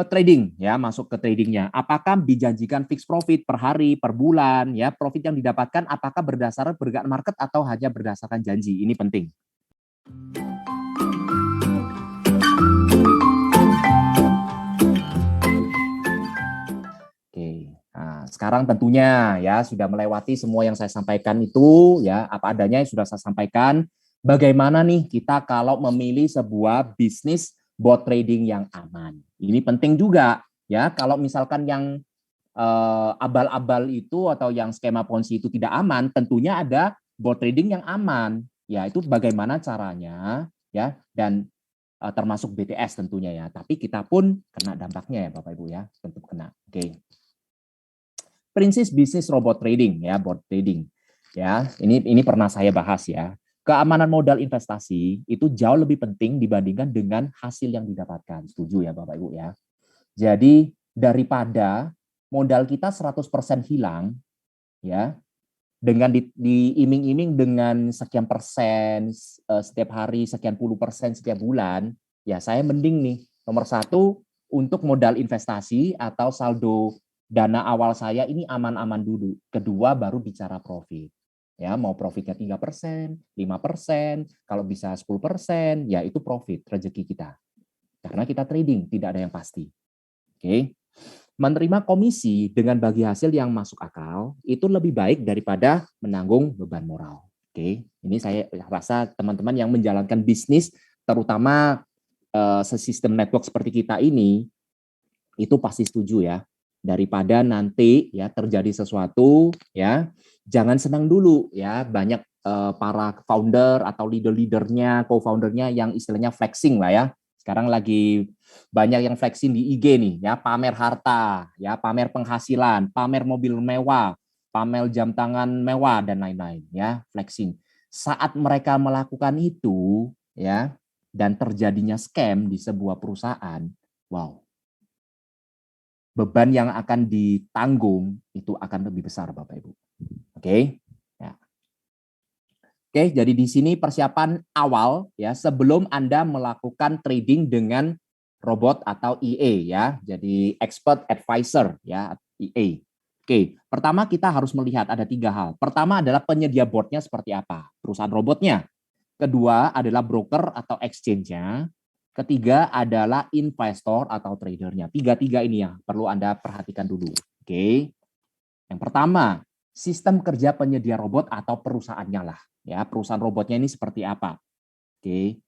trading ya, masuk ke tradingnya. Apakah dijanjikan fixed profit per hari, per bulan ya, profit yang didapatkan apakah berdasarkan pergerakan market atau hanya berdasarkan janji. Ini penting. Oke. Nah, sekarang tentunya ya sudah melewati semua yang saya sampaikan itu ya, apa adanya yang sudah saya sampaikan. Bagaimana nih kita kalau memilih sebuah bisnis bot trading yang aman? Ini penting juga ya. Kalau misalkan yang abal-abal itu atau yang skema ponzi itu tidak aman, tentunya ada bot trading yang aman. Ya, itu bagaimana caranya ya, dan termasuk BTS tentunya ya. Tapi kita pun kena dampaknya ya Bapak Ibu ya, tentu kena. Oke. Prinsip bisnis robot trading ya, bot trading. Ya, ini pernah saya bahas ya. Keamanan modal investasi itu jauh lebih penting dibandingkan dengan hasil yang didapatkan. Setuju ya Bapak Ibu ya. Jadi daripada modal kita 100% hilang ya, dengan diiming-iming dengan sekian persen setiap hari, sekian puluh persen setiap bulan, ya saya mending nih nomor satu untuk modal investasi atau saldo dana awal saya ini aman-aman dulu. Kedua baru bicara profit. Ya, mau profitnya 3%, 5%, kalau bisa 10%, ya itu profit rezeki kita. Karena kita trading, tidak ada yang pasti. Oke. Menerima komisi dengan bagi hasil yang masuk akal itu lebih baik daripada menanggung beban moral. Oke, ini saya rasa teman-teman yang menjalankan bisnis, terutama sistem network seperti kita ini, itu pasti setuju ya. Daripada nanti ya terjadi sesuatu ya, jangan senang dulu ya. Banyak para founder atau leader-leadernya, co-foundernya yang istilahnya flexing lah ya. Sekarang lagi banyak yang flexing di IG nih ya, pamer harta, ya pamer penghasilan, pamer mobil mewah, pamer jam tangan mewah dan lain-lain ya, flexing. Saat mereka melakukan itu ya dan terjadinya scam di sebuah perusahaan, wow, beban yang akan ditanggung itu akan lebih besar Bapak Ibu. Oke. Ya. Oke, jadi di sini persiapan awal ya sebelum Anda melakukan trading dengan robot atau EA ya. Jadi expert advisor ya, EA. Oke, pertama kita harus melihat ada 3 hal. Pertama adalah penyedia botnya seperti apa, perusahaan robotnya. Kedua adalah broker atau exchange-nya. Ketiga adalah investor atau tradernya. Tiga-tiga ini yang perlu Anda perhatikan dulu. Oke. Yang pertama, sistem kerja penyedia robot atau perusahaannya lah. Ya, perusahaan robotnya ini seperti apa? Oke.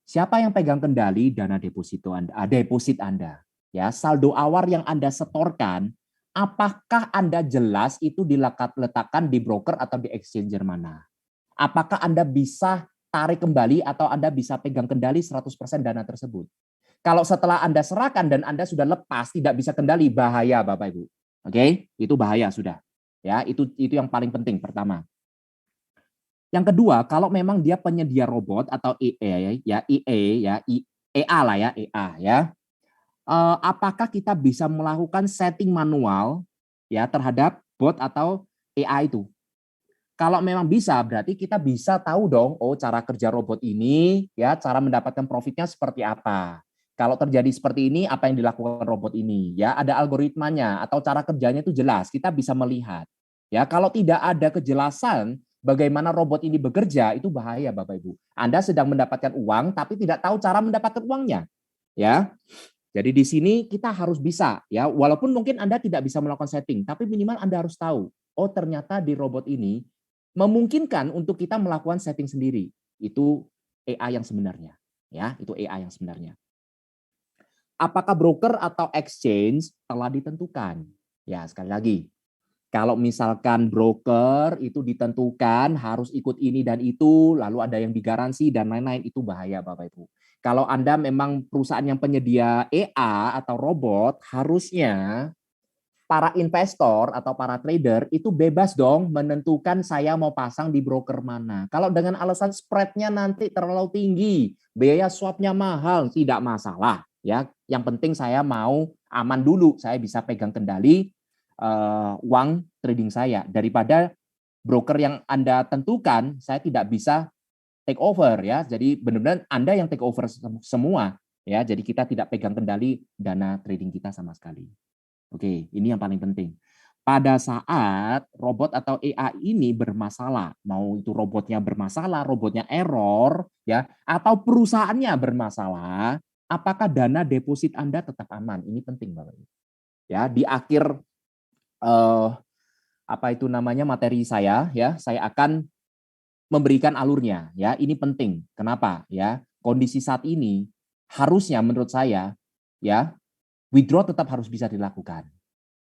Siapa yang pegang kendali dana deposito Anda, deposit Anda? Ya, saldo awal yang Anda setorkan, apakah Anda jelas itu diletakkan di broker atau di exchanger mana? Apakah Anda bisa tarik kembali atau Anda bisa pegang kendali 100% dana tersebut? Kalau setelah Anda serahkan dan Anda sudah lepas, tidak bisa kendali, bahaya Bapak Ibu. Oke, itu bahaya sudah. Ya, itu yang paling penting pertama. Yang kedua, kalau memang dia penyedia robot atau EA ya, EA lah ya, EA ya. Apakah kita bisa melakukan setting manual ya terhadap bot atau EA itu? Kalau memang bisa, berarti kita bisa tahu dong, oh cara kerja robot ini, ya cara mendapatkan profitnya seperti apa. Kalau terjadi seperti ini, apa yang dilakukan robot ini? Ya ada algoritmanya atau cara kerjanya itu jelas, kita bisa melihat. Ya kalau tidak ada kejelasan bagaimana robot ini bekerja, itu bahaya Bapak Ibu. Anda sedang mendapatkan uang, tapi tidak tahu cara mendapatkan uangnya. Ya, jadi di sini kita harus bisa ya, walaupun mungkin Anda tidak bisa melakukan setting, tapi minimal Anda harus tahu, oh ternyata di robot ini memungkinkan untuk kita melakukan setting sendiri. Itu AI yang sebenarnya. Ya, itu AI yang sebenarnya. Apakah broker atau exchange telah ditentukan? Ya, sekali lagi, kalau misalkan broker itu ditentukan harus ikut ini dan itu, lalu ada yang digaransi dan lain-lain, itu bahaya Bapak Ibu. Kalau Anda memang perusahaan yang penyedia EA atau robot, harusnya para investor atau para trader itu bebas dong menentukan saya mau pasang di broker mana. Kalau dengan alasan spreadnya nanti terlalu tinggi, biaya swapnya mahal, tidak masalah. Ya, yang penting saya mau aman dulu, saya bisa pegang kendali uang trading saya daripada broker yang Anda tentukan saya tidak bisa take over ya. Jadi benar-benar Anda yang take over semua. Ya, jadi kita tidak pegang kendali dana trading kita sama sekali. Oke, ini yang paling penting. Pada saat robot atau AI ini bermasalah, mau itu robotnya bermasalah, robotnya error, ya, atau perusahaannya bermasalah, apakah dana deposit Anda tetap aman? Ini penting, Bapak Ibu. Ya, di akhir apa itu namanya materi saya, ya, saya akan memberikan alurnya, ya. Ini penting. Kenapa? Ya, kondisi saat ini harusnya menurut saya, ya, withdraw tetap harus bisa dilakukan,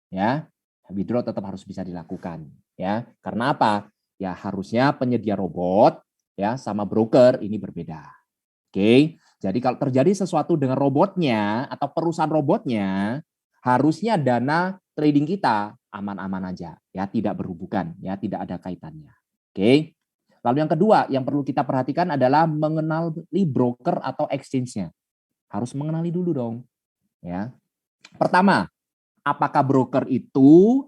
ya. Withdraw tetap harus bisa dilakukan, ya. Karena apa? Ya harusnya penyedia robot, ya, sama broker ini berbeda. Oke. Jadi kalau terjadi sesuatu dengan robotnya atau perusahaan robotnya, harusnya dana trading kita aman-aman aja, ya, tidak berhubungan, ya, tidak ada kaitannya. Oke. Lalu yang kedua yang perlu kita perhatikan adalah mengenali broker atau exchange-nya. Harus mengenali dulu dong, ya. Pertama, apakah broker itu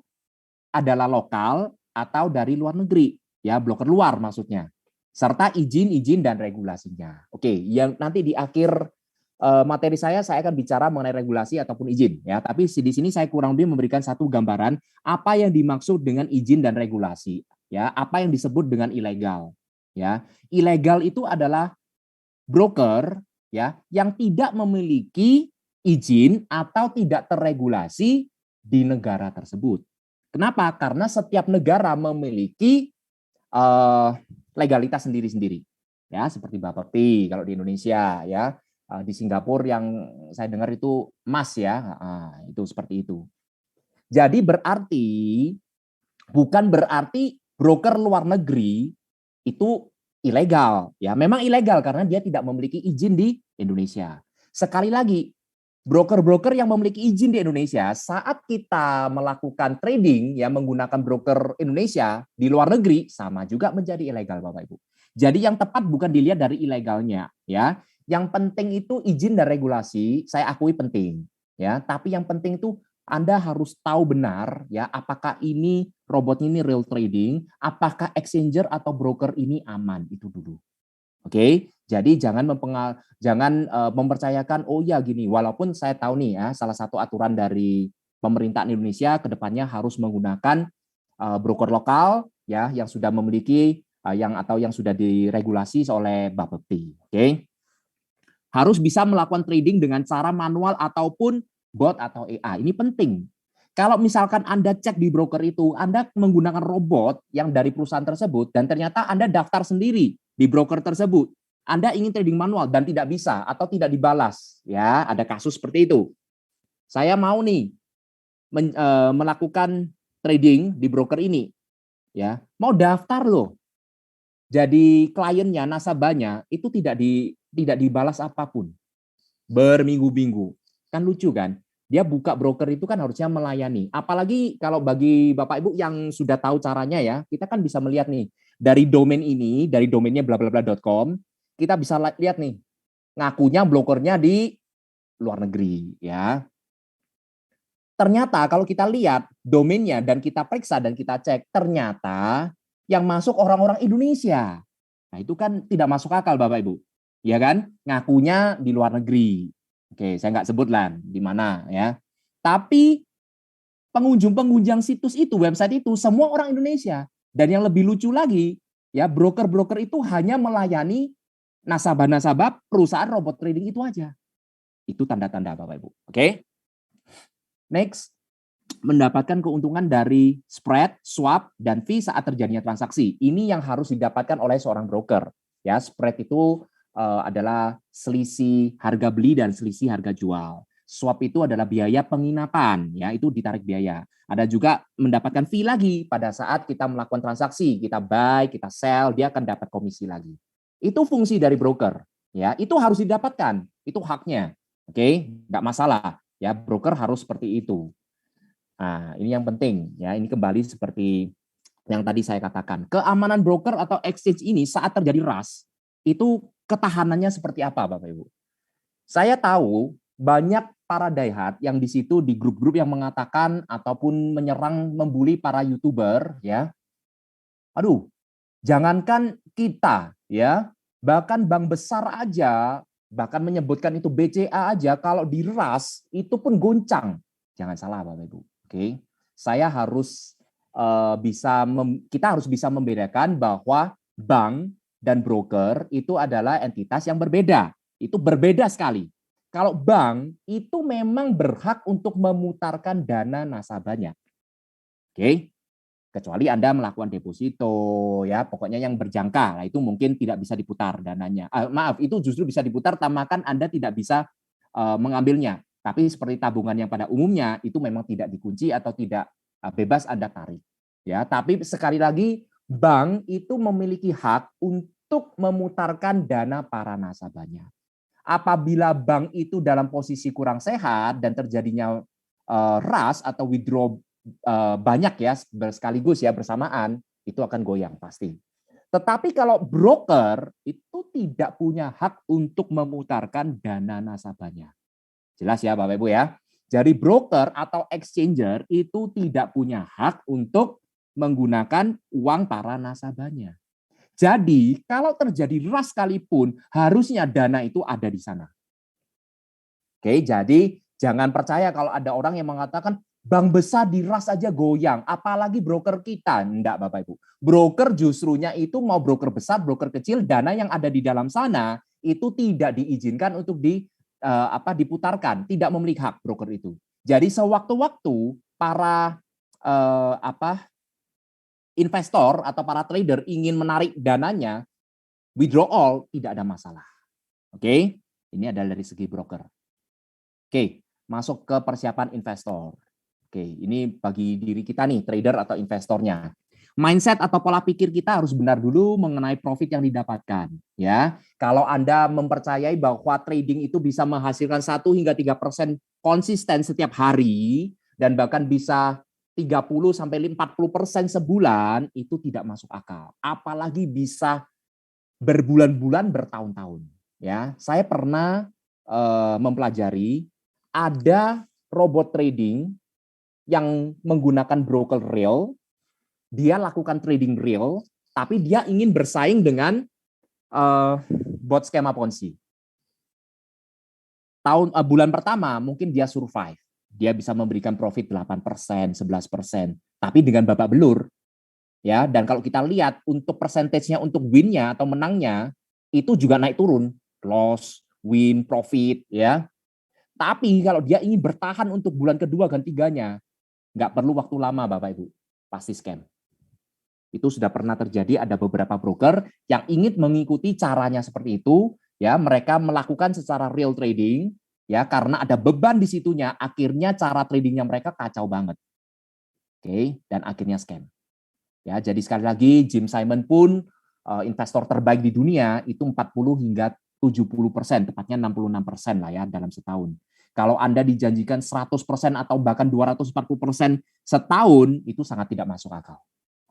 adalah lokal atau dari luar negeri, ya, broker luar maksudnya, serta izin-izin dan regulasinya. Oke, yang nanti di akhir materi saya akan bicara mengenai regulasi ataupun izin, ya. Tapi di sini saya kurang lebih memberikan satu gambaran apa yang dimaksud dengan izin dan regulasi, ya, apa yang disebut dengan ilegal, ya. Ilegal itu adalah broker, ya, yang tidak memiliki izin atau tidak terregulasi di negara tersebut. Kenapa? Karena setiap negara memiliki legalitas sendiri-sendiri. Ya, seperti Bapepti kalau di Indonesia, ya. Di Singapura yang saya dengar itu emas, ya. Itu seperti itu. Jadi berarti bukan berarti broker luar negeri itu ilegal, ya. Memang ilegal karena dia tidak memiliki izin di Indonesia. Sekali lagi, broker-broker yang memiliki izin di Indonesia saat kita melakukan trading ya menggunakan broker Indonesia di luar negeri sama juga menjadi ilegal, Bapak Ibu. Jadi yang tepat bukan dilihat dari ilegalnya, ya. Yang penting itu izin dan regulasi, saya akui penting, ya. Tapi yang penting itu Anda harus tahu benar ya apakah ini robotnya ini real trading, apakah exchanger atau broker ini aman, itu dulu. Oke, jadi jangan mempercayakan oh ya gini, walaupun saya tahu nih ya salah satu aturan dari pemerintahan Indonesia ke depannya harus menggunakan broker lokal ya yang sudah memiliki yang sudah diregulasi oleh Bapepti. Oke. Harus bisa melakukan trading dengan cara manual ataupun bot atau AI. Ini penting. Kalau misalkan Anda cek di broker itu, Anda menggunakan robot yang dari perusahaan tersebut dan ternyata Anda daftar sendiri di broker tersebut. Anda ingin trading manual dan tidak bisa atau tidak dibalas, ya, ada kasus seperti itu. Saya mau nih melakukan trading di broker ini, ya. Mau daftar loh. Jadi kliennya, nasabahnya itu tidak dibalas apapun. Berminggu-minggu. Kan lucu kan? Dia buka broker itu kan harusnya melayani. Apalagi kalau bagi Bapak Ibu yang sudah tahu caranya ya, kita kan bisa melihat nih dari domain ini, dari domainnya blablabla.com, kita bisa lihat nih ngakunya brokernya di luar negeri ya. Ternyata kalau kita lihat domainnya dan kita periksa dan kita cek, ternyata yang masuk orang-orang Indonesia. Nah, itu kan tidak masuk akal Bapak Ibu. Ya kan? Ngakunya di luar negeri. Oke, saya nggak sebut lah di mana ya. Tapi pengunjung-pengunjung situs itu, website itu semua orang Indonesia. Dan yang lebih lucu lagi, ya broker-broker itu hanya melayani nasabah-nasabah perusahaan robot trading itu aja. Itu tanda-tanda Bapak Ibu. Oke. Next, mendapatkan keuntungan dari spread, swap, dan fee saat terjadinya transaksi. Ini yang harus didapatkan oleh seorang broker. Ya, spread itu adalah selisih harga beli dan selisih harga jual. Swap itu adalah biaya penginapan, ya itu ditarik biaya. Ada juga mendapatkan fee lagi pada saat kita melakukan transaksi, kita buy, kita sell, dia akan dapat komisi lagi. Itu fungsi dari broker, ya itu harus didapatkan, itu haknya, oke, nggak masalah, ya broker harus seperti itu. Nah, ini yang penting ya. Ini kembali seperti yang tadi saya katakan. Keamanan broker atau exchange ini saat terjadi rush itu ketahanannya seperti apa, Bapak Ibu? Saya tahu banyak para daihat yang di situ di grup-grup yang mengatakan ataupun menyerang membuli para YouTuber ya. Aduh, jangankan kita ya, bahkan bank besar aja bahkan menyebutkan itu BCA aja, kalau diras itu pun goncang. Jangan salah Bapak Ibu. Oke, saya harus kita harus bisa membedakan bahwa bank dan broker itu adalah entitas yang berbeda. Itu berbeda sekali. Kalau bank itu memang berhak untuk memutarkan dana nasabahnya. Oke, kecuali Anda melakukan deposito, ya pokoknya yang berjangka, nah itu mungkin tidak bisa diputar dananya. Maaf, itu justru bisa diputar, tamakan Anda tidak bisa mengambilnya. Tapi seperti tabungan yang pada umumnya itu memang tidak dikunci atau tidak bebas Anda tarik. Ya, tapi sekali lagi bank itu memiliki hak untuk memutarkan dana para nasabahnya. Apabila bank itu dalam posisi kurang sehat dan terjadinya rush atau withdraw banyak ya sekaligus ya bersamaan, itu akan goyang pasti. Tetapi kalau broker itu tidak punya hak untuk memutarkan dana nasabahnya. Jelas ya Bapak Ibu ya. Jadi broker atau exchanger itu tidak punya hak untuk menggunakan uang para nasabahnya. Jadi kalau terjadi rush sekalipun, harusnya dana itu ada di sana. Oke, jadi jangan percaya kalau ada orang yang mengatakan bank besar diras aja goyang, apalagi broker kita. Enggak Bapak Ibu. Broker justrunya itu mau broker besar, broker kecil, dana yang ada di dalam sana itu tidak diizinkan untuk diputarkan, tidak memiliki hak broker itu. Jadi sewaktu-waktu para investor atau para trader ingin menarik dananya, withdrawal tidak ada masalah. Oke, ini adalah dari segi broker. Oke, masuk ke persiapan investor. Oke, ini bagi diri kita nih, trader atau investornya. Mindset atau pola pikir kita harus benar dulu mengenai profit yang didapatkan. Ya, kalau Anda mempercayai bahwa trading itu bisa menghasilkan 1 hingga 3% konsisten setiap hari dan bahkan bisa 30 sampai 40% sebulan, itu tidak masuk akal. Apalagi bisa berbulan-bulan, bertahun-tahun. Ya, saya pernah mempelajari ada robot trading yang menggunakan broker real, dia lakukan trading real, tapi dia ingin bersaing dengan bot skema Ponzi. Bulan pertama mungkin dia survive, dia bisa memberikan profit 8%, 11%, tapi dengan babak belur. Ya, dan kalau kita lihat untuk persentasenya untuk win-nya atau menangnya itu juga naik turun, loss, win, profit, ya. Tapi kalau dia ingin bertahan untuk bulan kedua dan tiganya, nggak perlu waktu lama Bapak Ibu, pasti scam. Itu sudah pernah terjadi, ada beberapa broker yang ingin mengikuti caranya seperti itu, ya mereka melakukan secara real trading, ya karena ada beban di situnya, akhirnya cara tradingnya mereka kacau banget. Oke, dan akhirnya scam. Ya, jadi sekali lagi Jim Simon pun investor terbaik di dunia itu 40 hingga 70%, tepatnya 66% lah ya dalam setahun. Kalau Anda dijanjikan 100% atau bahkan 240% setahun, itu sangat tidak masuk akal.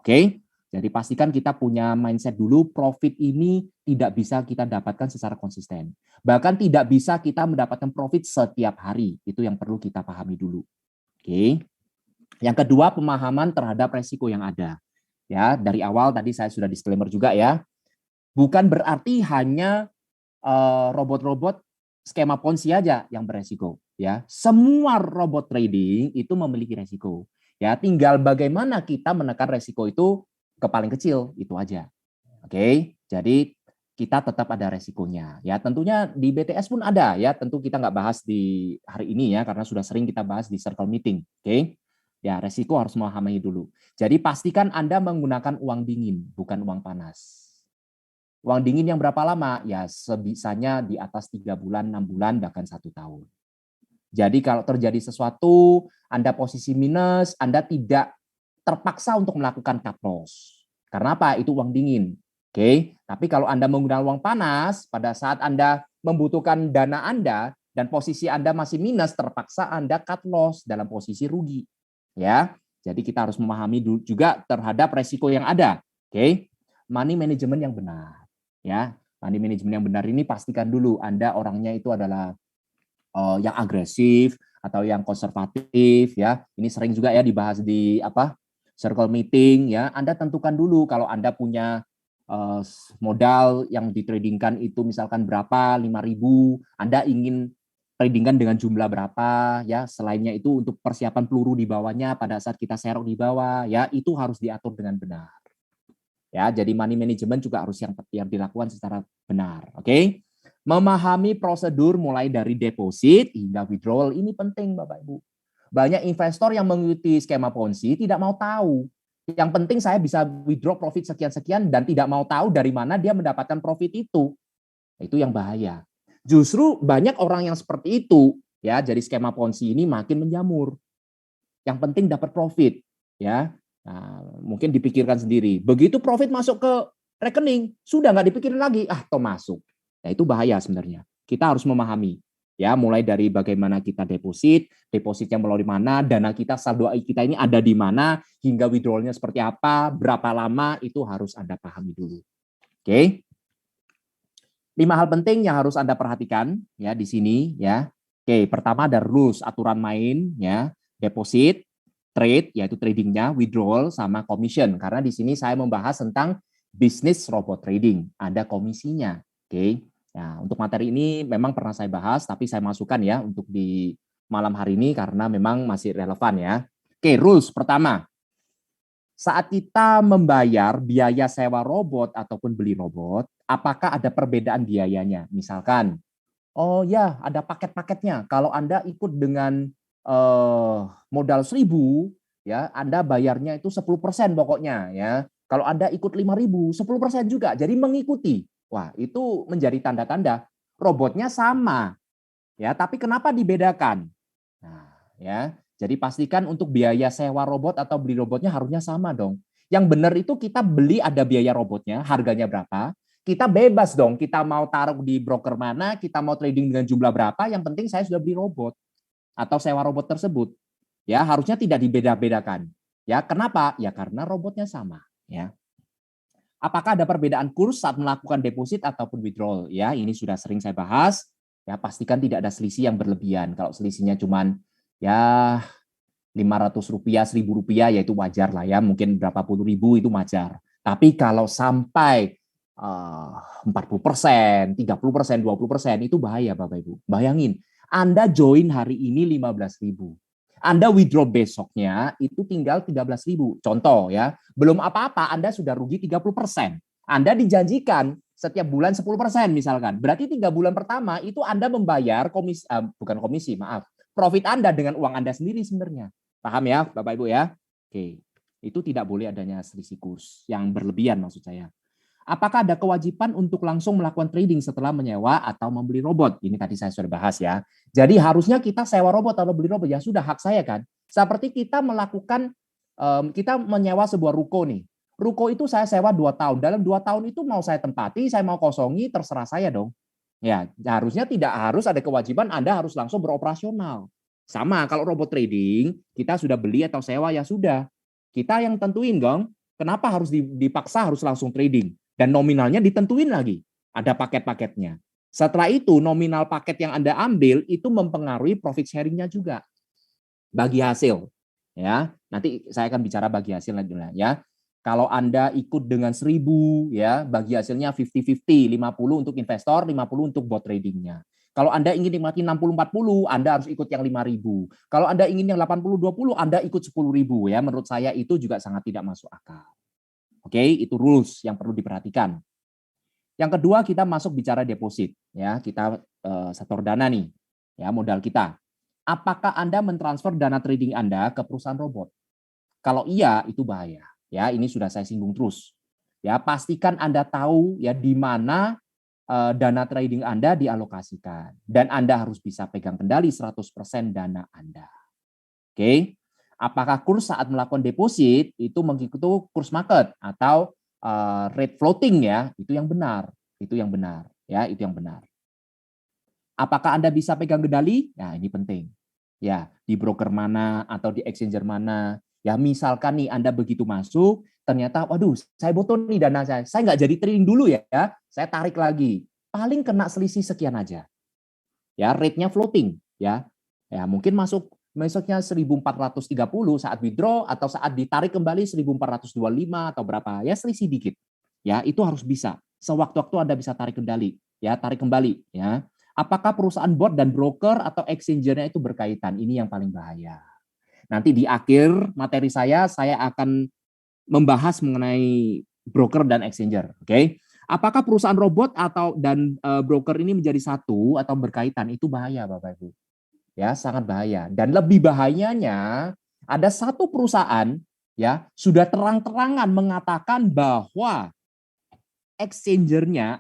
Oke? Jadi pastikan kita punya mindset dulu, profit ini tidak bisa kita dapatkan secara konsisten. Bahkan tidak bisa kita mendapatkan profit setiap hari. Itu yang perlu kita pahami dulu. Oke? Yang kedua, pemahaman terhadap resiko yang ada. Ya, dari awal tadi saya sudah disclaimer juga ya. Bukan berarti hanya robot-robot skema Ponzi aja yang beresiko ya. Semua robot trading itu memiliki resiko. Ya, tinggal bagaimana kita menekan resiko itu ke paling kecil, itu aja. Oke, jadi kita tetap ada resikonya. Ya, tentunya di BTS pun ada ya. Tentu kita nggak bahas di hari ini ya karena sudah sering kita bahas di circle meeting. Oke. Ya, resiko harus memahami dulu. Jadi pastikan Anda menggunakan uang dingin, bukan uang panas. Uang dingin yang berapa lama? Ya sebisanya di atas 3 bulan, 6 bulan, bahkan 1 tahun. Jadi kalau terjadi sesuatu, Anda posisi minus, Anda tidak terpaksa untuk melakukan cut loss. Karena apa? Itu uang dingin. Oke, tapi kalau Anda menggunakan uang panas, pada saat Anda membutuhkan dana Anda dan posisi Anda masih minus, terpaksa Anda cut loss dalam posisi rugi. Ya, jadi kita harus memahami juga terhadap resiko yang ada. Oke, money management yang benar. Ya, money management yang benar ini pastikan dulu Anda orangnya itu adalah yang agresif atau yang konservatif ya. Ini sering juga ya dibahas di circle meeting ya. Anda tentukan dulu kalau Anda punya modal yang ditradingkan itu misalkan berapa, 5.000, Anda ingin tradingkan dengan jumlah berapa, ya, selainnya itu untuk persiapan peluru di bawahnya pada saat kita serok di bawah, ya, itu harus diatur dengan benar. Ya, jadi money management juga harus yang dilakukan secara benar. Oke? Memahami prosedur mulai dari deposit hingga withdrawal ini penting, Bapak Ibu. Banyak investor yang mengikuti skema Ponzi tidak mau tahu. Yang penting saya bisa withdraw profit sekian-sekian dan tidak mau tahu dari mana dia mendapatkan profit itu. Itu yang bahaya. Justru banyak orang yang seperti itu, ya, jadi skema Ponzi ini makin menjamur. Yang penting dapat profit, ya. Nah, mungkin dipikirkan sendiri. Begitu profit masuk ke rekening, sudah nggak dipikirin lagi, toh masuk. Nah, itu bahaya sebenarnya. Kita harus memahami, ya, mulai dari bagaimana kita depositnya melalui mana, dana kita, saldo kita ini ada di mana, hingga withdrawalnya seperti apa, berapa lama, itu harus Anda pahami dulu. Oke. 5 hal penting yang harus Anda perhatikan, ya, di sini, ya. Oke, pertama ada rules, aturan main, ya, deposit, trade, yaitu tradingnya, withdrawal, sama commission. Karena di sini saya membahas tentang bisnis robot trading. Ada komisinya. Oke. Nah, untuk materi ini memang pernah saya bahas, tapi saya masukkan ya untuk di malam hari ini karena memang masih relevan ya. Oke, rules pertama. Saat kita membayar biaya sewa robot ataupun beli robot, apakah ada perbedaan biayanya? Misalkan, oh ya, ada paket-paketnya. Kalau Anda ikut dengan modal 1.000, ya, Anda bayarnya itu 10% pokoknya, ya. Kalau Anda ikut 5.000, 10% juga. Jadi mengikuti. Wah, itu menjadi tanda-tanda robotnya sama, ya, tapi kenapa dibedakan? Nah, ya. Jadi pastikan untuk biaya sewa robot atau beli robotnya harusnya sama dong. Yang benar itu kita beli ada biaya robotnya, harganya berapa, kita bebas dong, kita mau taruh di broker mana, kita mau trading dengan jumlah berapa, yang penting saya sudah beli robot atau sewa robot tersebut. Ya, harusnya tidak dibeda-bedakan. Ya, kenapa? Ya karena robotnya sama, ya. Apakah ada perbedaan kurs saat melakukan deposit ataupun withdrawal? Ya, ini sudah sering saya bahas. Ya, pastikan tidak ada selisih yang berlebihan. Kalau selisihnya cuman ya Rp500, Rp1.000, ya itu wajar lah ya. Mungkin berapa puluh ribu itu wajar. Tapi kalau sampai 40%, 30%, 20% itu bahaya Bapak Ibu. Bayangin, Anda join hari ini 15.000. Anda withdraw besoknya itu tinggal 13.000. Contoh ya, belum apa-apa Anda sudah rugi 30%. Anda dijanjikan setiap bulan 10% misalkan. Berarti 3 bulan pertama itu Anda membayar komisi, bukan komisi, maaf, profit Anda dengan uang Anda sendiri sebenarnya. Paham ya Bapak Ibu ya? Oke, itu tidak boleh adanya selisih kurs yang berlebihan maksud saya. Apakah ada kewajiban untuk langsung melakukan trading setelah menyewa atau membeli robot? Ini tadi saya sudah bahas ya. Jadi harusnya kita sewa robot atau beli robot, ya sudah hak saya kan. Seperti kita melakukan, kita menyewa sebuah ruko nih. Ruko itu saya sewa 2 tahun. Dalam 2 tahun itu mau saya tempati, saya mau kosongi, terserah saya dong. Ya, harusnya tidak harus ada kewajiban Anda harus langsung beroperasional. Sama kalau robot trading, kita sudah beli atau sewa ya sudah. Kita yang tentuin dong. Kenapa harus dipaksa harus langsung trading? Dan nominalnya ditentuin lagi. Ada paket-paketnya. Setelah itu nominal paket yang Anda ambil itu mempengaruhi profit sharing-nya juga. Bagi hasil. Ya, nanti saya akan bicara bagi hasil ya. Kalau Anda ikut dengan 1.000 ya, bagi hasilnya 50-50, 50 untuk investor, 50 untuk bot tradingnya. Kalau Anda ingin nikmati 60-40, Anda harus ikut yang 5.000. Kalau Anda ingin yang 80-20, Anda ikut 10.000 ya. Menurut saya itu juga sangat tidak masuk akal. Oke, itu rules yang perlu diperhatikan. Yang kedua kita masuk bicara deposit ya, kita setor dana nih ya, modal kita. Apakah Anda mentransfer dana trading Anda ke perusahaan robot? Kalau iya itu bahaya ya, ini sudah saya singgung terus. Ya, pastikan Anda tahu ya di mana dana trading Anda dialokasikan dan Anda harus bisa pegang kendali 100% dana Anda. Oke. Apakah kurs saat melakukan deposit itu mengikuti kurs market atau rate floating ya, itu yang benar. Itu yang benar ya, itu yang benar. Apakah Anda bisa pegang kendali? Nah, ini penting. Ya, di broker mana atau di exchanger mana. Ya, misalkan nih Anda begitu masuk, ternyata waduh, saya butuh nih dana saya. Saya nggak jadi trading dulu ya. Saya tarik lagi. Paling kena selisih sekian aja. Ya, rate-nya floating ya. Ya, mungkin masuknya 1.430 saat withdraw atau saat ditarik kembali 1.425 atau berapa. Ya, selisih dikit. ya itu harus bisa. Sewaktu-waktu Anda bisa tarik kendali, ya tarik kembali, ya. Apakah perusahaan bot dan broker atau exchanger-nya itu berkaitan? Ini yang paling bahaya. Nanti di akhir materi saya akan membahas mengenai broker dan exchanger, oke? Apakah perusahaan robot dan broker ini menjadi satu atau berkaitan? Itu bahaya, Bapak Ibu. Ya, sangat bahaya. Dan lebih bahayanya ada satu perusahaan ya sudah terang-terangan mengatakan bahwa exchangernya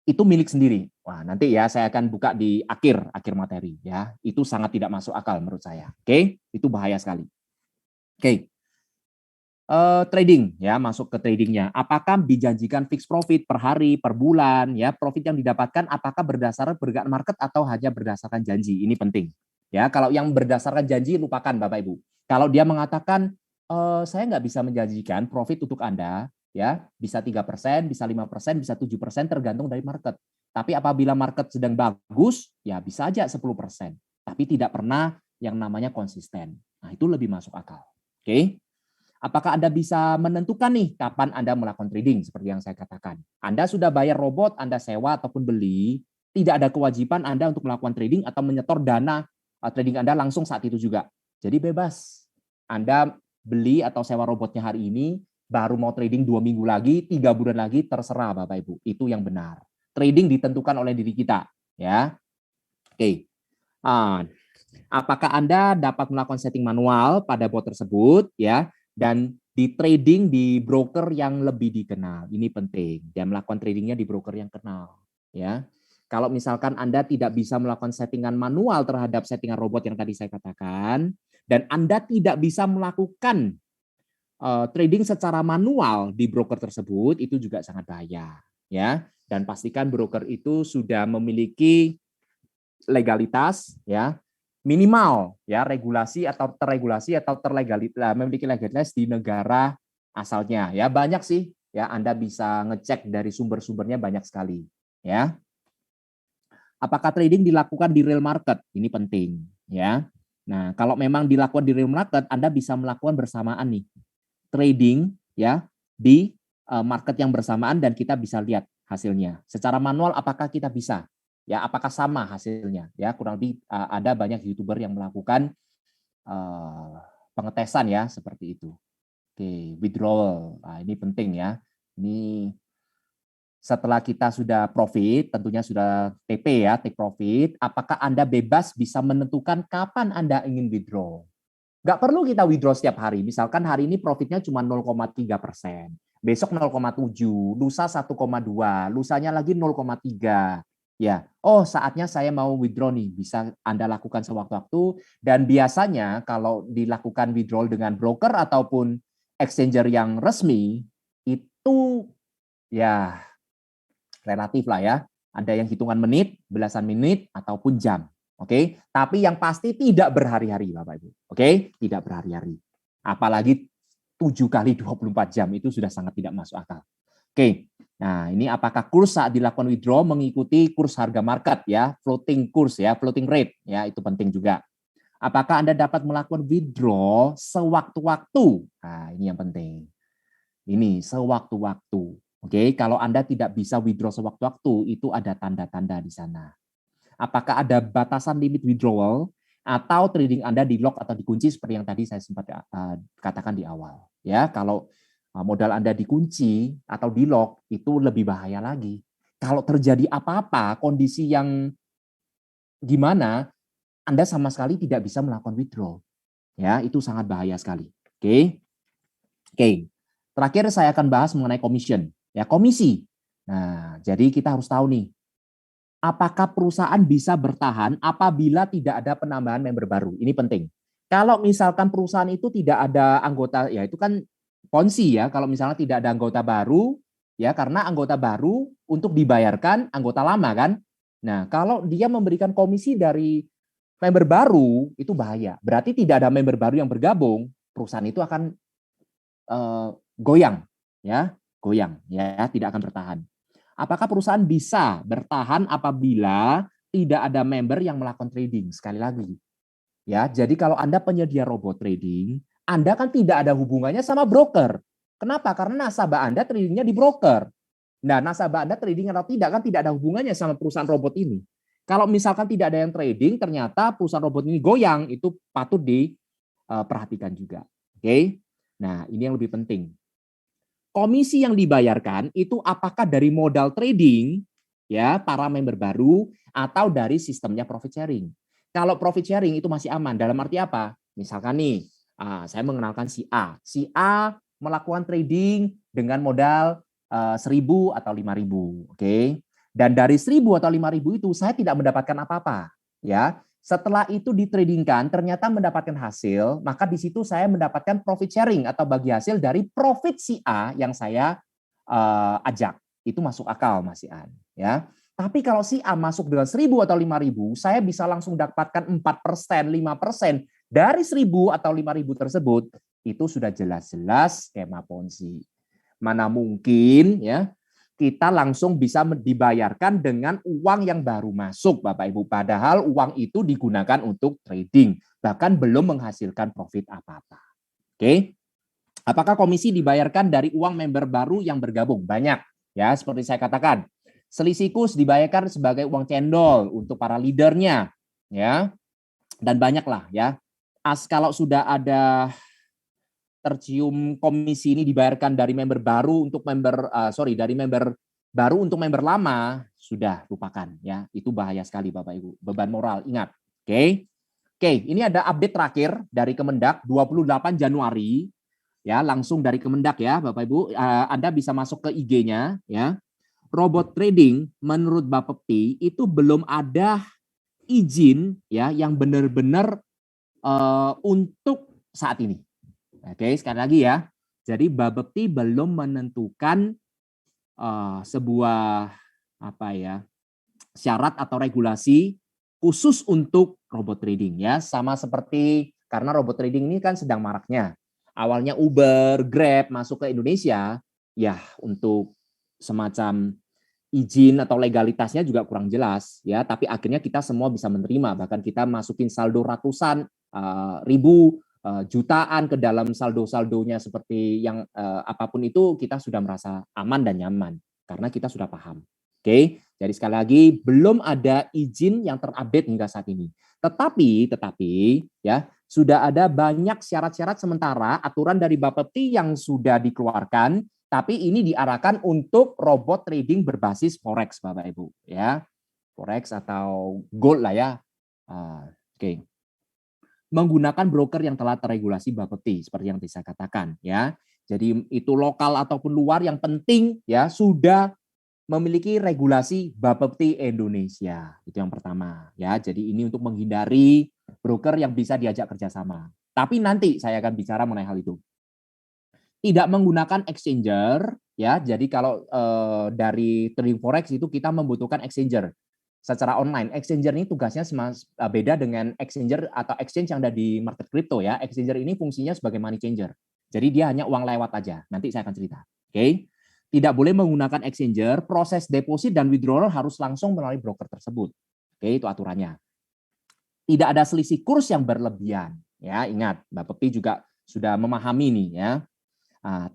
itu milik sendiri. Wah, nanti ya saya akan buka di akhir materi ya. Itu sangat tidak masuk akal menurut saya. Oke, itu bahaya sekali. Oke. Trading ya, masuk ke tradingnya. Apakah dijanjikan fixed profit per hari, per bulan ya, profit yang didapatkan apakah berdasarkan pergerakan market atau hanya berdasarkan janji? Ini penting. Ya, kalau yang berdasarkan janji lupakan Bapak Ibu. Kalau dia mengatakan saya nggak bisa menjanjikan profit untuk Anda, ya bisa 3%, bisa 5%, bisa 7% tergantung dari market. Tapi apabila market sedang bagus, ya bisa aja 10%. Tapi tidak pernah yang namanya konsisten. Nah, itu lebih masuk akal. Oke. Apakah Anda bisa menentukan nih kapan Anda melakukan trading seperti yang saya katakan. Anda sudah bayar robot, Anda sewa ataupun beli, tidak ada kewajiban Anda untuk melakukan trading atau menyetor dana trading Anda langsung saat itu juga. Jadi bebas. Anda beli atau sewa robotnya hari ini, baru mau trading 2 minggu lagi, 3 bulan lagi, terserah Bapak Ibu. Itu yang benar. Trading ditentukan oleh diri kita. Ya, oke. Apakah Anda dapat melakukan setting manual pada bot tersebut ya dan di trading di broker yang lebih dikenal. Ini penting. Dan melakukan tradingnya di broker yang kenal ya. Kalau misalkan Anda tidak bisa melakukan settingan manual terhadap settingan robot yang tadi saya katakan dan Anda tidak bisa melakukan trading secara manual di broker tersebut, itu juga sangat bahaya ya. Dan pastikan broker itu sudah memiliki legalitas ya, minimal ya regulasi atau terlegalitas memiliki legalitas di negara asalnya ya. Banyak sih ya, Anda bisa ngecek dari sumber-sumbernya banyak sekali ya. Apakah trading dilakukan di real market? Ini penting ya. Nah, kalau memang dilakukan di real market, Anda bisa melakukan bersamaan nih trading ya di market yang bersamaan dan kita bisa lihat hasilnya. Secara manual apakah kita bisa? Ya, apakah sama hasilnya? Ya, kurang lebih ada banyak YouTuber yang melakukan pengetesan ya seperti itu. Oke, withdrawal. Nah, ini penting ya. Ini setelah kita sudah profit, tentunya sudah TP ya, take profit, apakah Anda bebas bisa menentukan kapan Anda ingin withdraw? Nggak perlu kita withdraw setiap hari. Misalkan hari ini profitnya cuma 0,3%, besok 0,7, lusa 1,2, lusanya lagi 0,3. Ya, oh saatnya saya mau withdraw nih, bisa Anda lakukan sewaktu-waktu. Dan biasanya kalau dilakukan withdrawal dengan broker ataupun exchanger yang resmi, itu ya relatif lah ya. Ada yang hitungan menit, belasan menit, ataupun jam. Oke, tapi yang pasti tidak berhari-hari Bapak Ibu. Oke, tidak berhari-hari. Apalagi 7 kali 24 jam itu sudah sangat tidak masuk akal. Oke, nah ini apakah kurs saat dilakukan withdraw mengikuti kurs harga market ya, floating kurs ya, floating rate ya, itu penting juga. Apakah Anda dapat melakukan withdraw sewaktu-waktu? Nah, ini yang penting. Ini sewaktu-waktu. Oke, kalau Anda tidak bisa withdraw sewaktu-waktu, itu ada tanda-tanda di sana. Apakah ada batasan limit withdrawal atau trading Anda di lock atau dikunci seperti yang tadi saya sempat katakan di awal. Ya, kalau modal Anda dikunci atau di lock itu lebih bahaya lagi. Kalau terjadi apa-apa, kondisi yang gimana, Anda sama sekali tidak bisa melakukan withdraw. Ya, itu sangat bahaya sekali. Oke. Oke. Terakhir saya akan bahas mengenai commission. Ya, komisi. Nah, jadi kita harus tahu nih, apakah perusahaan bisa bertahan apabila tidak ada penambahan member baru? Ini penting. Kalau misalkan perusahaan itu tidak ada anggota, ya itu kan ponzi ya. Kalau misalnya tidak ada anggota baru, ya karena anggota baru untuk dibayarkan anggota lama kan. Nah, kalau dia memberikan komisi dari member baru, itu bahaya. Berarti tidak ada member baru yang bergabung, perusahaan itu akan goyang, ya, tidak akan bertahan. Apakah perusahaan bisa bertahan apabila tidak ada member yang melakukan trading? Sekali lagi, ya. Jadi kalau Anda penyedia robot trading, Anda kan tidak ada hubungannya sama broker. Kenapa? Karena nasabah Anda tradingnya di broker. Nah, nasabah Anda trading atau tidak kan tidak ada hubungannya sama perusahaan robot ini. Kalau misalkan tidak ada yang trading, ternyata perusahaan robot ini goyang, itu patut diperhatikan juga. Oke. Nah, ini yang lebih penting. Komisi yang dibayarkan itu apakah dari modal trading ya para member baru atau dari sistemnya profit sharing. Kalau profit sharing itu masih aman. Dalam arti apa? Misalkan nih, saya mengenalkan si A. Si A melakukan trading dengan modal 1.000 atau 5.000, oke. Dan dari 1.000 atau 5.000 itu saya tidak mendapatkan apa-apa, ya. Setelah itu ditradingkan, ternyata mendapatkan hasil, maka di situ saya mendapatkan profit sharing atau bagi hasil dari profit si A yang saya ajak. Itu masuk akal, Mas Ian, ya. Tapi kalau si A masuk dengan 1.000 atau 5.000, saya bisa langsung dapatkan 4%, 5% dari 1.000 atau 5.000 tersebut. Itu sudah jelas-jelas skema Ponzi. Mana mungkin ya kita langsung bisa dibayarkan dengan uang yang baru masuk, Bapak Ibu. Padahal uang itu digunakan untuk trading, bahkan belum menghasilkan profit apa-apa. Oke. Apakah komisi dibayarkan dari uang member baru yang bergabung? Banyak. Ya, seperti saya katakan. Selisih kurs dibayarkan sebagai uang cendol untuk para leadernya, ya. Dan banyaklah ya. Kalau sudah ada tercium komisi ini dibayarkan dari member baru untuk dari member baru untuk member lama, sudah lupakan ya. Itu bahaya sekali Bapak Ibu. Beban moral, ingat. Oke. Oke, ini ada update terakhir dari Kemendak 28 Januari ya, langsung dari Kemendak ya Bapak Ibu. Anda bisa masuk ke IG-nya ya. Robot trading menurut Bapepti itu belum ada izin ya yang benar-benar untuk saat ini. Oke, sekali lagi ya. Jadi Bapepti belum menentukan sebuah syarat atau regulasi khusus untuk robot trading ya. Sama seperti karena robot trading ini kan sedang maraknya. Awalnya Uber, Grab masuk ke Indonesia, ya untuk semacam izin atau legalitasnya juga kurang jelas ya. Tapi akhirnya kita semua bisa menerima. Bahkan kita masukin saldo ratusan ribu jutaan ke dalam saldo-saldonya seperti yang apapun itu kita sudah merasa aman dan nyaman karena kita sudah paham. Oke, jadi sekali lagi belum ada izin yang terupdate hingga saat ini. Tetapi ya sudah ada banyak syarat-syarat sementara aturan dari Bapepti yang sudah dikeluarkan, tapi ini diarahkan untuk robot trading berbasis forex Bapak Ibu ya. Forex atau gold lah ya. Oke. Menggunakan broker yang telah terregulasi Bapepti seperti yang saya katakan ya. Jadi itu lokal ataupun luar yang penting ya sudah memiliki regulasi Bapepti Indonesia. Itu yang pertama ya. Jadi ini untuk menghindari broker yang bisa diajak kerjasama. Tapi nanti saya akan bicara mengenai hal itu. Tidak menggunakan exchanger ya. Jadi kalau dari trading forex itu kita membutuhkan exchanger secara online. Exchanger ini tugasnya beda dengan exchanger atau exchange yang ada di market crypto ya. Exchanger ini fungsinya sebagai money changer. Jadi dia hanya uang lewat aja. Nanti saya akan cerita. Oke. Tidak boleh menggunakan exchanger, proses deposit dan withdrawal harus langsung melalui broker tersebut. Oke, itu aturannya. Tidak ada selisih kurs yang berlebihan. Ya, ingat, Bapepti juga sudah memahami nih ya.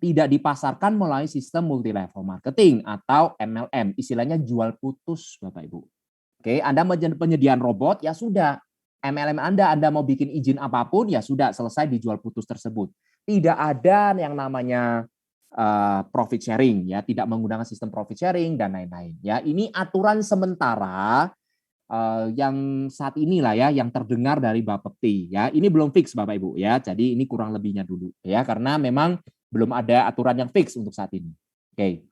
Tidak dipasarkan melalui sistem multi level marketing atau MLM, istilahnya jual putus Bapak Ibu. Oke, Anda penyediaan robot, ya sudah. MLM Anda mau bikin izin apapun, ya sudah selesai dijual putus tersebut. Tidak ada yang namanya profit sharing, ya tidak menggunakan sistem profit sharing dan lain-lain. Ya, ini aturan sementara yang saat inilah ya yang terdengar dari Bapepti. Ya, ini belum fix Bapak Ibu ya. Jadi ini kurang lebihnya dulu ya karena memang belum ada aturan yang fix untuk saat ini. Oke.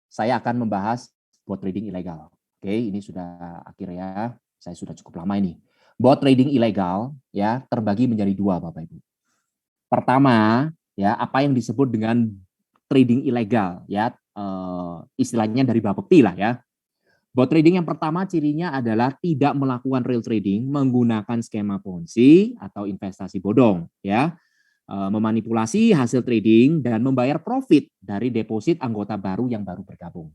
Saya akan membahas bot trading ilegal. Oke, ini sudah akhir ya. Saya sudah cukup lama ini. Bot trading ilegal ya terbagi menjadi dua Bapak Ibu. Pertama, ya apa yang disebut dengan trading ilegal ya istilahnya dari Bapepti lah ya. Bot trading yang pertama cirinya adalah tidak melakukan real trading menggunakan skema Ponzi atau investasi bodong ya. Memanipulasi hasil trading dan membayar profit dari deposit anggota baru yang baru bergabung.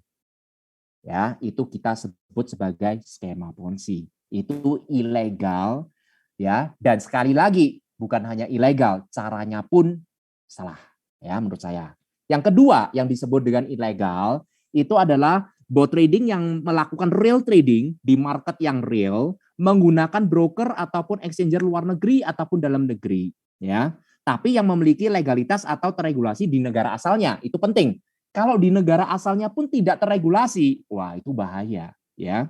Ya, itu kita sebut sebagai skema Ponzi. Itu ilegal ya, dan sekali lagi bukan hanya ilegal, caranya pun salah ya menurut saya. Yang kedua yang disebut dengan ilegal itu adalah bot trading yang melakukan real trading di market yang real menggunakan broker ataupun exchanger luar negeri ataupun dalam negeri, ya. Tapi yang memiliki legalitas atau terregulasi di negara asalnya, itu penting. Kalau di negara asalnya pun tidak terregulasi, wah itu bahaya, ya.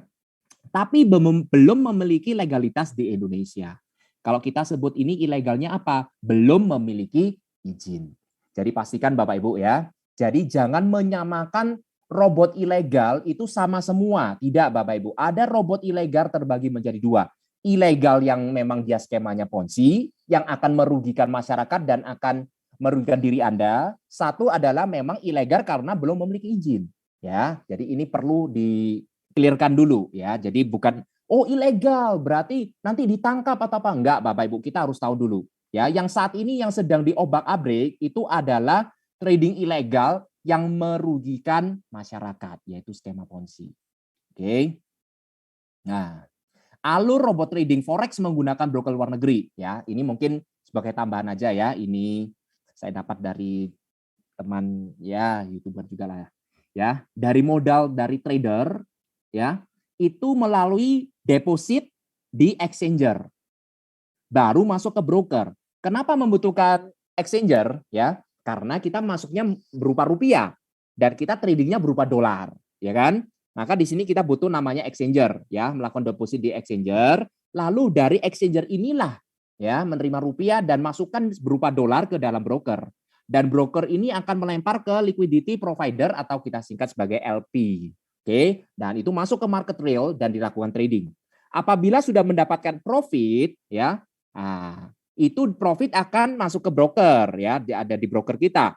Tapi belum memiliki legalitas di Indonesia. Kalau kita sebut ini ilegalnya apa? Belum memiliki izin. Jadi pastikan Bapak Ibu ya. Jadi jangan menyamakan robot ilegal itu sama semua. Tidak Bapak Ibu. Ada robot ilegal terbagi menjadi dua. Ilegal yang memang dia skemanya ponzi, yang akan merugikan masyarakat dan akan merugikan diri Anda. Satu adalah memang ilegal karena belum memiliki izin. Ya, jadi ini perlu clearkan dulu ya. Jadi bukan oh ilegal berarti nanti ditangkap atau apa enggak Bapak Ibu, kita harus tahu dulu. Ya, yang saat ini yang sedang diobak-abrik itu adalah trading ilegal yang merugikan masyarakat yaitu skema ponzi. Oke. Nah, alur robot trading forex menggunakan broker luar negeri ya. Ini mungkin sebagai tambahan aja ya. Ini saya dapat dari teman ya YouTuber juga lah ya. Dari modal dari trader ya, itu melalui deposit di exchanger. Baru masuk ke broker. Kenapa membutuhkan exchanger ya? Karena kita masuknya berupa rupiah dan kita tradingnya berupa dolar, ya kan? Maka di sini kita butuh namanya exchanger ya, melakukan deposit di exchanger. Lalu dari exchanger inilah ya menerima rupiah dan masukkan berupa dolar ke dalam broker. Dan broker ini akan melempar ke liquidity provider atau kita singkat sebagai LP. Oke, dan itu masuk ke market real dan dilakukan trading. Apabila sudah mendapatkan profit ya, itu profit akan masuk ke broker ya, ada di broker kita.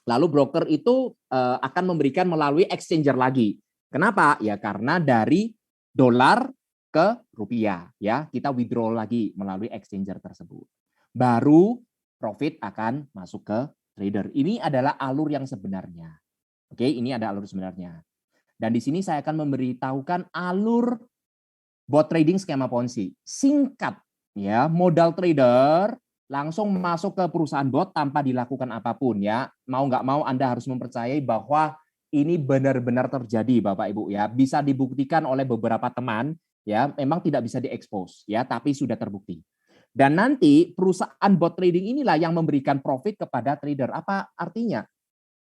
Lalu broker itu akan memberikan melalui exchanger lagi. Kenapa? Ya karena dari dolar ke rupiah ya, kita withdraw lagi melalui exchanger tersebut. Baru profit akan masuk ke trader. Ini adalah alur yang sebenarnya. Oke, ini ada alur sebenarnya. Dan di sini saya akan memberitahukan alur bot trading skema ponzi. Singkat ya, modal trader langsung masuk ke perusahaan bot tanpa dilakukan apapun ya. Mau nggak mau Anda harus mempercayai bahwa ini benar-benar terjadi Bapak Ibu ya. Bisa dibuktikan oleh beberapa teman ya, memang tidak bisa diekspos ya, tapi sudah terbukti. Dan nanti perusahaan bot trading inilah yang memberikan profit kepada trader. Apa artinya?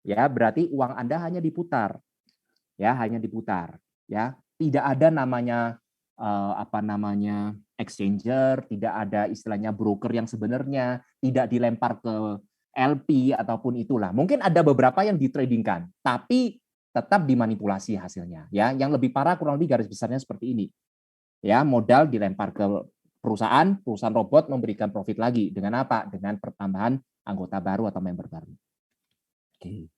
Ya, berarti uang Anda hanya diputar. Ya, hanya diputar ya. Tidak ada namanya exchanger, tidak ada istilahnya broker yang sebenarnya, tidak dilempar ke LP ataupun itulah. Mungkin ada beberapa yang ditradingkan, tapi tetap dimanipulasi hasilnya. Ya, yang lebih parah kurang lebih garis besarnya seperti ini. Ya, modal dilempar ke perusahaan robot memberikan profit lagi dengan apa? Dengan pertambahan anggota baru atau member baru. Oke.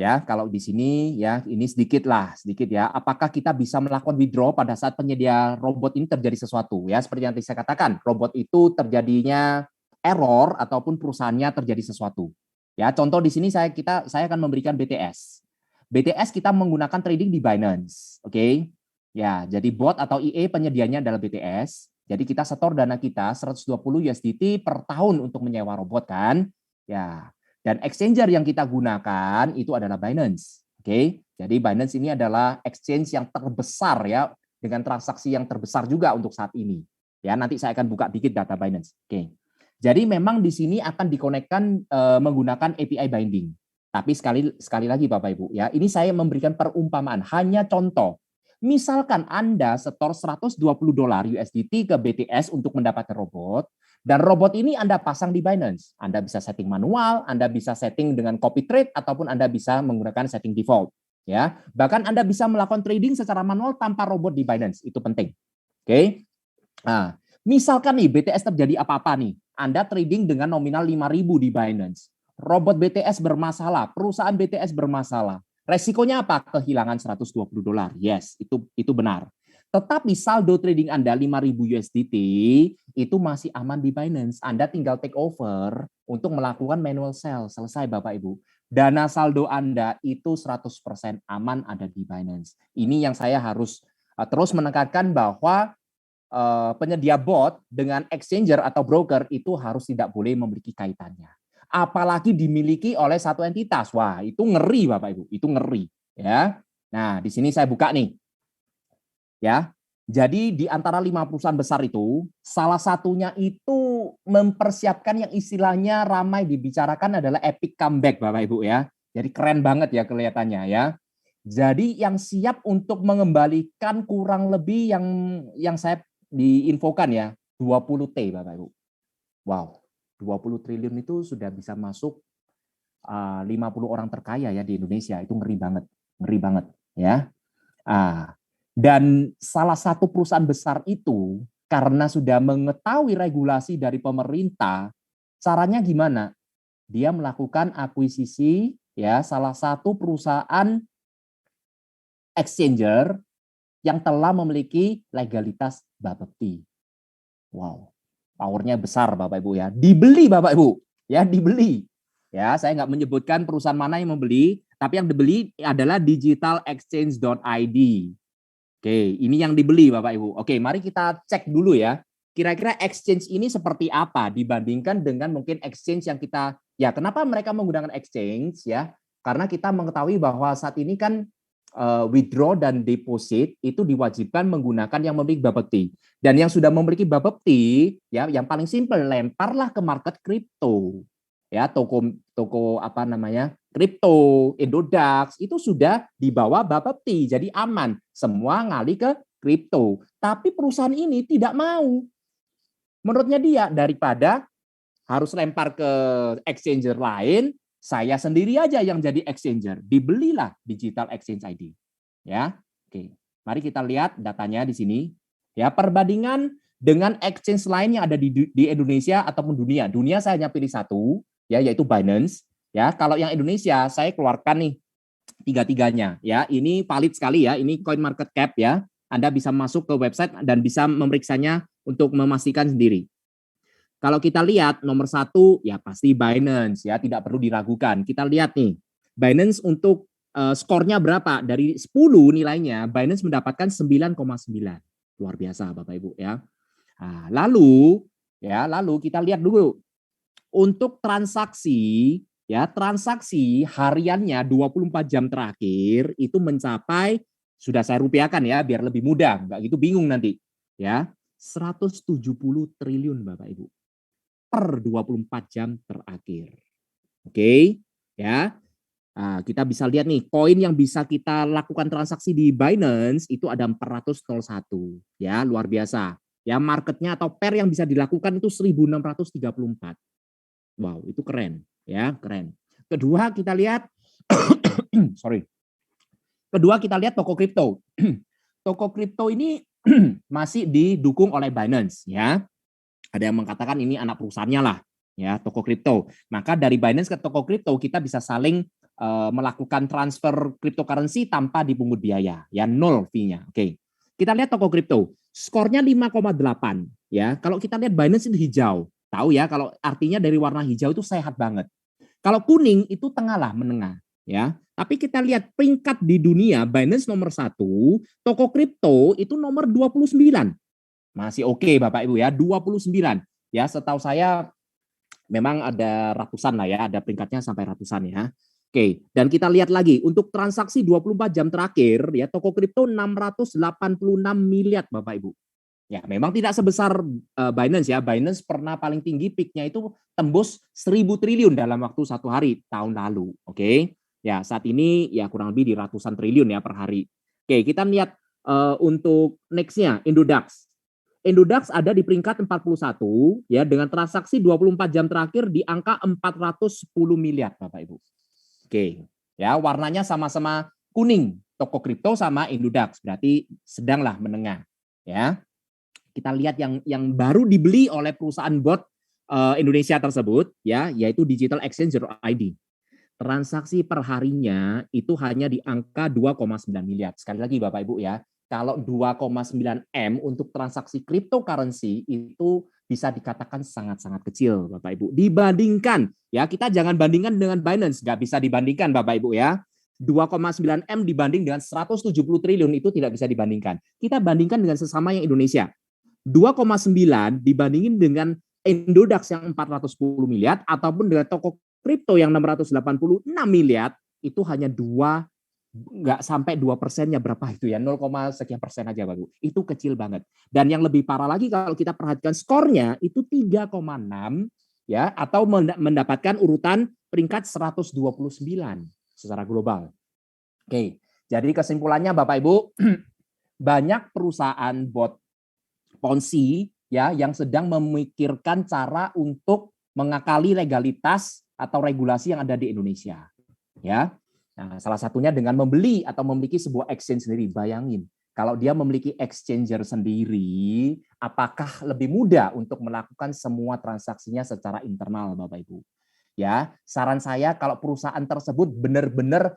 Ya kalau di sini ya ini sedikit ya. Apakah kita bisa melakukan withdraw pada saat penyedia robot ini terjadi sesuatu ya? Seperti yang tadi saya katakan, robot itu terjadinya error ataupun perusahaannya terjadi sesuatu. Ya, contoh di sini saya akan memberikan BTS. BTS kita menggunakan trading di Binance, oke? Ya, jadi bot atau IE penyedianya adalah BTS. Jadi kita setor dana kita 120 USDT per tahun untuk menyewa robot kan? Ya, dan exchanger yang kita gunakan itu adalah Binance. Oke, jadi Binance ini adalah exchange yang terbesar ya, dengan transaksi yang terbesar juga untuk saat ini. Ya, nanti saya akan buka dikit data Binance. Oke. Jadi memang di sini akan dikonekkan menggunakan API binding. Tapi sekali lagi Bapak Ibu ya, ini saya memberikan perumpamaan, hanya contoh. Misalkan Anda setor 120 dolar USDT ke BTS untuk mendapatkan robot, dan robot ini Anda pasang di Binance. Anda bisa setting manual, Anda bisa setting dengan copy trade, ataupun Anda bisa menggunakan setting default. Ya, bahkan Anda bisa melakukan trading secara manual tanpa robot di Binance. Itu penting. Oke. Nah, misalkan nih BTS terjadi apa-apa nih. Anda trading dengan nominal 5.000 di Binance. Robot BTS bermasalah, perusahaan BTS bermasalah. Resikonya apa? Kehilangan 120 dolar. Yes, itu benar. Tetapi saldo trading Anda 5.000 USDT itu masih aman di Binance. Anda tinggal take over untuk melakukan manual sell. Selesai Bapak Ibu. Dana saldo Anda itu 100% aman ada di Binance. Ini yang saya harus terus menekankan bahwa penyedia bot dengan exchanger atau broker itu harus tidak boleh memiliki kaitannya. Apalagi dimiliki oleh satu entitas. Wah, itu ngeri Bapak Ibu, itu ngeri ya. Nah, di sini saya buka nih. Ya. Jadi di antara 5 perusahaan besar itu, salah satunya itu mempersiapkan yang istilahnya ramai dibicarakan adalah epic comeback Bapak Ibu ya. Jadi keren banget ya kelihatannya ya. Jadi yang siap untuk mengembalikan kurang lebih yang saya diinfokan ya, 20T Bapak Ibu. Wow, 20 triliun itu sudah bisa masuk 50 orang terkaya ya di Indonesia. Itu ngeri banget ya. Dan salah satu perusahaan besar itu karena sudah mengetahui regulasi dari pemerintah, caranya gimana? Dia melakukan akuisisi ya salah satu perusahaan exchanger yang telah memiliki legalitas Bapepti. Wow, powernya besar Bapak Ibu ya. Dibeli Bapak Ibu, ya dibeli. Ya, saya nggak menyebutkan perusahaan mana yang membeli, tapi yang dibeli adalah digitalexchange.id. Oke, ini yang dibeli Bapak Ibu. Oke, mari kita cek dulu ya. Kira-kira exchange ini seperti apa dibandingkan dengan mungkin exchange yang kita, ya kenapa mereka menggunakan exchange ya? Karena kita mengetahui bahwa saat ini kan withdraw dan deposit itu diwajibkan menggunakan yang memiliki Bapepti. Dan yang sudah memiliki Bapepti, ya yang paling simpel, lemparlah ke market kripto. Ya, toko apa namanya? Kripto, Indodax itu sudah di bawah Bapepti, jadi aman. Semua ngalih ke kripto. Tapi perusahaan ini tidak mau. Menurutnya dia daripada harus lempar ke exchanger lain, saya sendiri aja yang jadi exchanger. Dibelilah Digital Exchange ID. Ya. Oke. Mari kita lihat datanya di sini. Ya, perbandingan dengan exchange lain yang ada di Indonesia ataupun dunia. Dunia saya hanya pilih satu, ya yaitu Binance. Ya, kalau yang Indonesia saya keluarkan nih tiga-tiganya ya. Ini valid sekali ya. Ini Coin Market Cap ya. Anda bisa masuk ke website dan bisa memeriksanya untuk memastikan sendiri. Kalau kita lihat nomor 1 ya pasti Binance ya, tidak perlu diragukan. Kita lihat nih, Binance untuk skornya berapa? Dari 10 nilainya, Binance mendapatkan 9,9. Luar biasa Bapak Ibu ya. Nah, lalu kita lihat dulu untuk transaksi ya, transaksi hariannya 24 jam terakhir itu mencapai, sudah saya rupiahkan ya biar lebih mudah, enggak gitu bingung nanti ya. 170 triliun Bapak Ibu per 24 jam terakhir. Oke, ya. Nah, kita bisa lihat nih, koin yang bisa kita lakukan transaksi di Binance itu ada 401, ya, luar biasa. Ya, marketnya atau pair yang bisa dilakukan itu 1634. Wow, itu keren, ya, keren. Kedua kita lihat Kedua kita lihat toko kripto. Toko kripto ini masih didukung oleh Binance, ya. Ada yang mengatakan ini anak perusahaannya lah, ya, toko kripto. Maka dari Binance ke toko kripto kita bisa saling melakukan transfer cryptocurrency tanpa dipungut biaya, ya, nol fee-nya. Oke. Kita lihat toko kripto. Skornya 5,8, ya. Kalau kita lihat Binance itu hijau. Tahu ya, kalau artinya dari warna hijau itu sehat banget. Kalau kuning itu tengah lah, menengah, ya. Tapi kita lihat peringkat di dunia, Binance nomor 1, toko kripto itu nomor 29. Masih oke Bapak Ibu ya, 29. Ya, setahu saya memang ada ratusan lah ya, ada peringkatnya sampai ratusan ya. Oke, dan kita lihat lagi untuk transaksi 24 jam terakhir ya, toko kripto 686 miliar Bapak Ibu. Ya, memang tidak sebesar Binance ya. Binance pernah paling tinggi peaknya itu tembus 1000 triliun dalam waktu 1 hari tahun lalu. Oke. Ya, saat ini ya kurang lebih di ratusan triliun ya per hari. Oke, kita lihat untuk next-nya Indodax. Indodax ada di peringkat 41 ya dengan transaksi 24 jam terakhir di angka 410 miliar Bapak Ibu. Oke, ya warnanya sama-sama kuning, toko kripto sama Indodax, berarti sedanglah menengah, ya. Kita lihat yang baru dibeli oleh perusahaan bot Indonesia tersebut, ya, yaitu Digital Exchange ID. Transaksi perharinya itu hanya di angka 2,9 miliar. Sekali lagi Bapak Ibu ya, kalau 2,9 M untuk transaksi cryptocurrency itu bisa dikatakan sangat-sangat kecil Bapak Ibu. Dibandingkan, ya kita jangan bandingkan dengan Binance, nggak bisa dibandingkan Bapak Ibu ya. 2,9 M dibanding dengan 170 triliun itu tidak bisa dibandingkan. Kita bandingkan dengan sesama yang Indonesia. 2,9 dibandingin dengan Indodax yang 410 miliar ataupun dengan toko kripto yang 686 miliar, itu hanya nggak sampai 2%-nya, berapa itu ya, 0, sekian persen aja Bapak. Itu kecil banget. Dan yang lebih parah lagi kalau kita perhatikan skornya itu 3,6 ya, atau mendapatkan urutan peringkat 129 secara global. Oke, jadi kesimpulannya Bapak Ibu, banyak perusahaan bot Ponzi ya yang sedang memikirkan cara untuk mengakali legalitas atau regulasi yang ada di Indonesia. Ya. Nah, salah satunya dengan membeli atau memiliki sebuah exchange sendiri. Bayangin, kalau dia memiliki exchanger sendiri, apakah lebih mudah untuk melakukan semua transaksinya secara internal, Bapak Ibu? Ya, saran saya kalau perusahaan tersebut benar-benar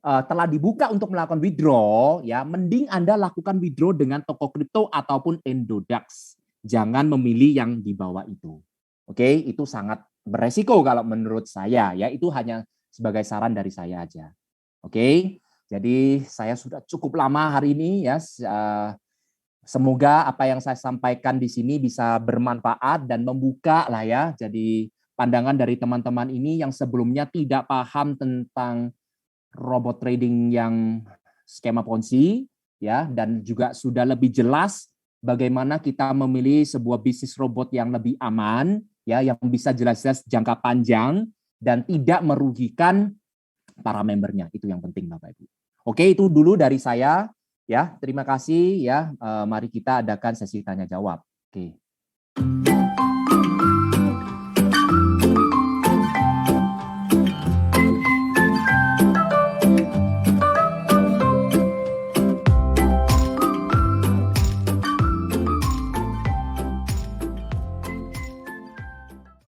telah dibuka untuk melakukan withdraw, ya, mending Anda lakukan withdraw dengan toko kripto ataupun Indodax. Jangan memilih yang di bawah itu. Oke, itu sangat beresiko kalau menurut saya, ya. Itu hanya sebagai saran dari saya aja. Oke, jadi saya sudah cukup lama hari ini, ya. Semoga apa yang saya sampaikan di sini bisa bermanfaat dan membuka lah ya. Jadi pandangan dari teman-teman ini yang sebelumnya tidak paham tentang robot trading yang skema Ponzi, ya, dan juga sudah lebih jelas bagaimana kita memilih sebuah bisnis robot yang lebih aman, ya, yang bisa jelas-jelas jangka panjang dan tidak merugikan para membernya. Itu yang penting Bapak Ibu. Oke, itu dulu dari saya, ya. Terima kasih ya. Mari kita adakan sesi tanya jawab. Oke.